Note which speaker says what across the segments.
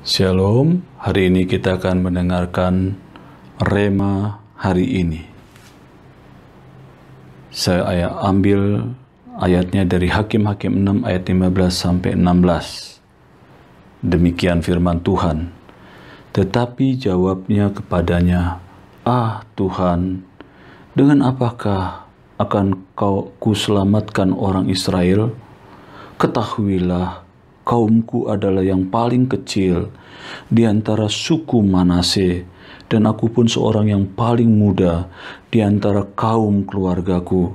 Speaker 1: Shalom, hari ini kita akan mendengarkan Rema hari ini. Saya ambil ayatnya dari Hakim-Hakim 6 ayat 15-16. Demikian firman Tuhan. Tetapi jawabnya kepadanya, "Ah Tuhan, dengan apakah akan kuselamatkan orang Israel? Ketahuilah, kaumku adalah yang paling kecil di antara suku Manase, dan aku pun seorang yang paling muda di antara kaum keluargaku."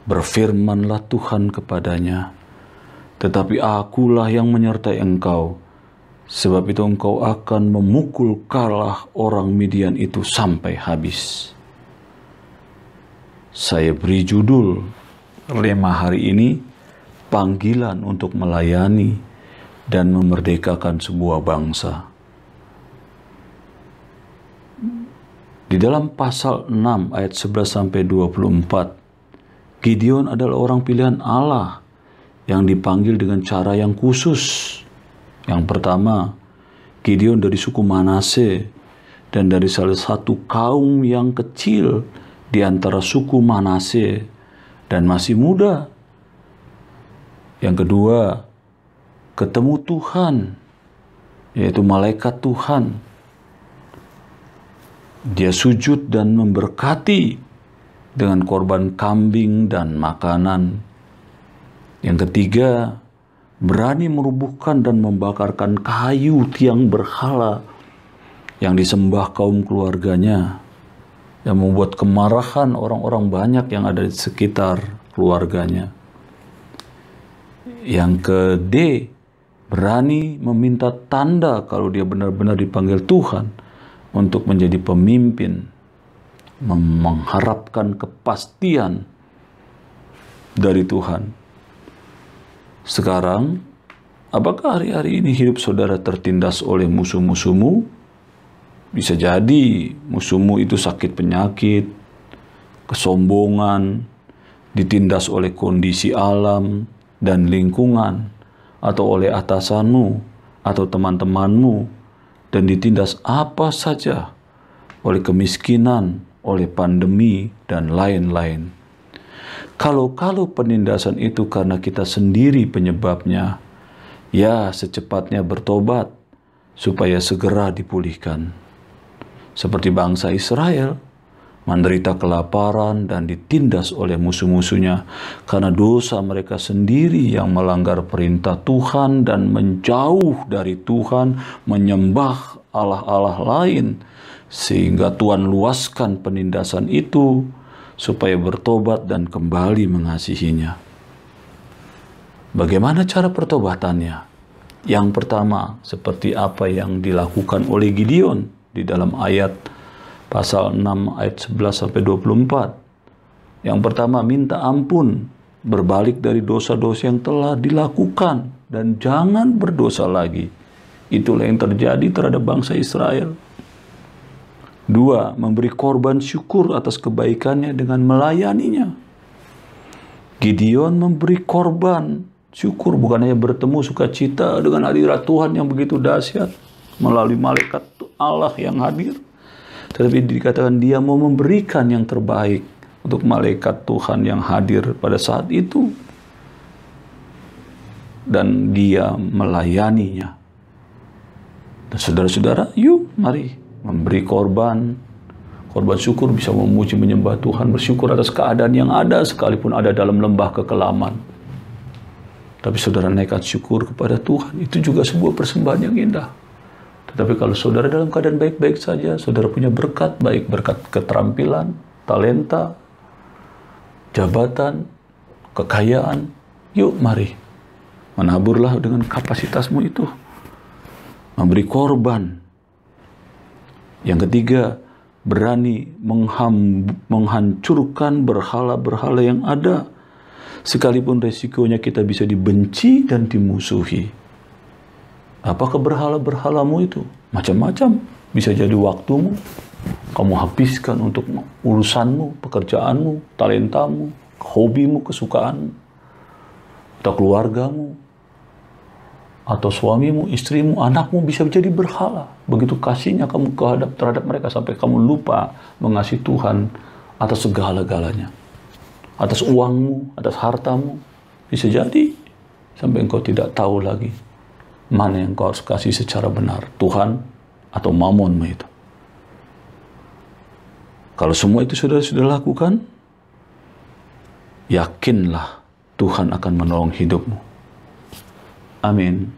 Speaker 1: Berfirmanlah Tuhan kepadanya, "Tetapi akulah yang menyertai engkau, sebab itu engkau akan memukul kalah orang Midian itu sampai habis." Saya beri judul Rema hari ini, panggilan untuk melayani dan memerdekakan sebuah bangsa. Di dalam pasal 6 ayat 11-24, Gideon adalah orang pilihan Allah yang dipanggil dengan cara yang khusus. Yang pertama, Gideon dari suku Manase dan dari salah satu kaum yang kecil di antara suku Manase dan masih muda. Yang kedua, ketemu Tuhan, yaitu malaikat Tuhan. Dia sujud dan memberkati dengan korban kambing dan makanan. Yang ketiga, berani merubuhkan dan membakarkan kayu tiang berhala yang disembah kaum keluarganya, yang membuat kemarahan orang-orang banyak yang ada di sekitar keluarganya. Yang ke-D, berani meminta tanda kalau dia benar-benar dipanggil Tuhan untuk menjadi pemimpin, mengharapkan kepastian dari Tuhan. Sekarang, apakah hari-hari ini hidup saudara tertindas oleh musuh-musuhmu? Bisa jadi musuhmu itu sakit penyakit, kesombongan, ditindas oleh kondisi alam dan lingkungan, atau oleh atasanmu atau teman-temanmu, dan ditindas apa saja oleh kemiskinan, oleh pandemi, dan lain-lain. Kalau penindasan itu karena kita sendiri penyebabnya, ya secepatnya bertobat supaya segera dipulihkan. Seperti bangsa Israel, menderita kelaparan dan ditindas oleh musuh-musuhnya karena dosa mereka sendiri yang melanggar perintah Tuhan dan menjauh dari Tuhan, menyembah allah-allah lain, sehingga Tuhan luaskan penindasan itu supaya bertobat dan kembali mengasihinya. Bagaimana cara pertobatannya? Yang pertama, seperti apa yang dilakukan oleh Gideon di dalam ayat pasal 6 ayat 11-24. Yang pertama, minta ampun, berbalik dari dosa-dosa yang telah dilakukan, dan jangan berdosa lagi. Itulah yang terjadi terhadap bangsa Israel. 2, memberi korban syukur atas kebaikannya dengan melayaninya. Gideon memberi korban syukur, bukan hanya bertemu sukacita dengan hadirat Tuhan yang begitu dahsyat melalui malaikat Allah yang hadir, tetapi dikatakan dia mau memberikan yang terbaik untuk malaikat Tuhan yang hadir pada saat itu. Dan dia melayaninya. Dan saudara-saudara, yuk mari memberi korban syukur, bisa memuji menyembah Tuhan, bersyukur atas keadaan yang ada, sekalipun ada dalam lembah kekelaman. Tapi saudara nekat syukur kepada Tuhan, itu juga sebuah persembahan yang indah. Tetapi kalau saudara dalam keadaan baik-baik saja, saudara punya berkat, baik berkat keterampilan, talenta, jabatan, kekayaan, yuk mari menaburlah dengan kapasitasmu itu, memberi korban. Yang ketiga, berani menghancurkan berhala-berhala yang ada, sekalipun resikonya kita bisa dibenci dan dimusuhi. Apakah berhala-berhalamu itu? Macam-macam. Bisa jadi waktumu, kamu habiskan untuk urusanmu, pekerjaanmu, talentamu, hobimu, kesukaanmu, atau keluargamu, atau suamimu, istrimu, anakmu bisa jadi berhala. Begitu kasihnya kamu terhadap mereka sampai kamu lupa mengasihi Tuhan atas segala-galanya. Atas uangmu, atas hartamu. Bisa jadi sampai engkau tidak tahu lagi mana yang kau harus kasih secara benar, Tuhan atau mamonmu itu. Kalau semua itu sudah lakukan, yakinlah Tuhan akan menolong hidupmu. Amin.